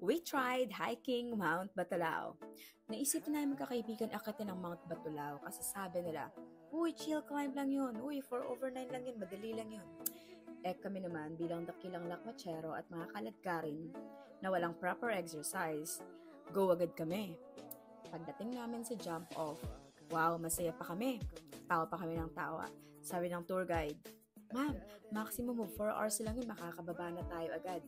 We tried hiking Mount Batulao. Naisip namin kakaibigan akitin ng Mount Batulao kasi sabi nila, uy, chill climb lang yun. Uy, for overnight lang yun. Madali lang yun. Kami naman bilang dakilang lakwatsero at mga kaladkarin na walang proper exercise, go agad kami. Pagdating namin sa jump off, wow, masaya pa kami. Tawa pa kami ng tawa. Sabi ng tour guide, ma'am, maximum of 4 hours lang yun, makakababa na tayo agad.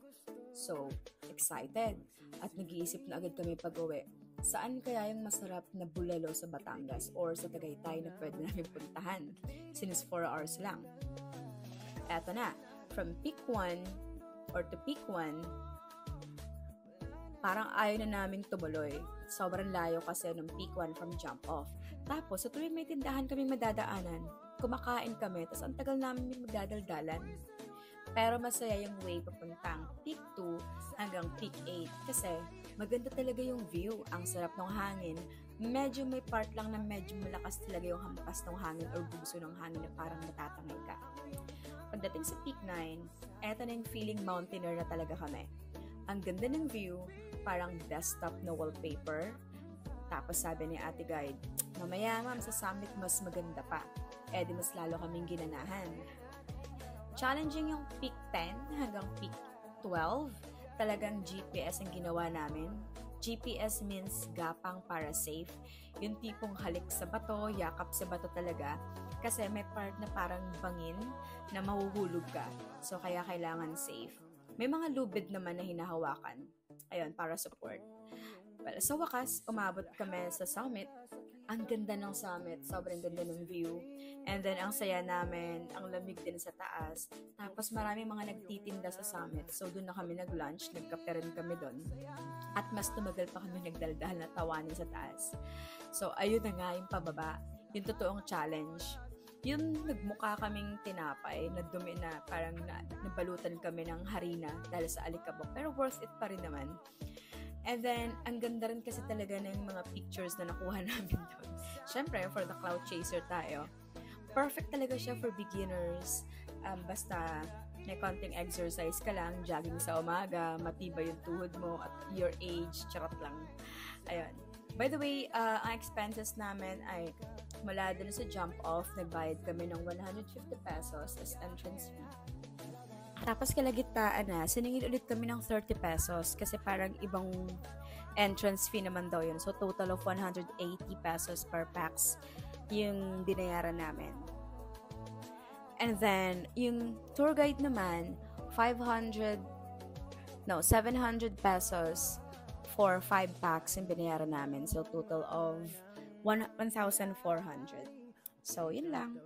So, excited. At nag-iisip na agad kami pag-uwi. Saan kaya yung masarap na bulalo sa Batangas or sa Tagaytay na pwede namin puntahan? Since 4 hours lang. Eto na, from peak 1 or to peak 1, parang ayaw na naming tumuloy. Sobrang layo kasi ng peak 1 from jump off. Tapos, sa tuwing may tindahan kaming madadaanan, kumakain kami, tapos ang tagal namin magdadaldalan. Pero masaya yung way papuntang peak 2 hanggang peak 8 kasi maganda talaga yung view. Ang sarap ng hangin. Medyo may part lang na medyo malakas talaga yung hampas ng hangin or buso ng hangin na parang natatangay ka. Pagdating sa peak 9, eto na yung feeling mountaineer na talaga kami. Ang ganda ng view, parang desktop na wallpaper. Tapos sabi ni ate guide, mamaya ma'am sa summit mas maganda pa. Di mas lalo kaming ginanahan. Challenging yung peak 10 hanggang peak 12. Talagang GPS ang ginawa namin. GPS means gapang para safe. Yung tipong halik sa bato, yakap sa bato talaga. Kasi may part na parang bangin na mahuhulog ka. So kaya kailangan safe. May mga lubid naman na hinahawakan. Ayun, para support. Well, sa wakas, umabot kami sa summit. Ang ganda ng summit, sobrang ganda ng view. And then, ang saya namin, ang lamig din sa taas. Tapos, marami mga nagtitinda sa summit. So, doon na kami nag-lunch, nagkape rin kami doon. At mas tumagal pa kami nagdaldal na tawanin sa taas. So, ayun na nga yung pababa. Yung totoong challenge. Yung nagmukha kaming tinapay, na dumi na, parang nabalutan kami ng harina dahil sa alikabok. Pero worth it pa rin naman. And then, ang ganda rin kasi talaga ng mga pictures na nakuha namin doon. Siyempre, for the cloud chaser tayo. Perfect talaga siya for beginners. Basta may konting exercise ka lang, jogging sa umaga, matibay yung tuhod mo at your age, charot lang. Ayun. By the way, ang expenses namin ay mula dun sa jump off, nagbayad kami ng 150 pesos as entrance fee. Tapos kalagitnaan na, siningil ulit kami ng 30 pesos kasi parang ibang entrance fee naman daw yun. So, total of 180 pesos per pax yung binayaran namin. And then, yung tour guide naman, 700 pesos for 5 packs yung binayaran namin. So, total of 1,400. So, yun lang.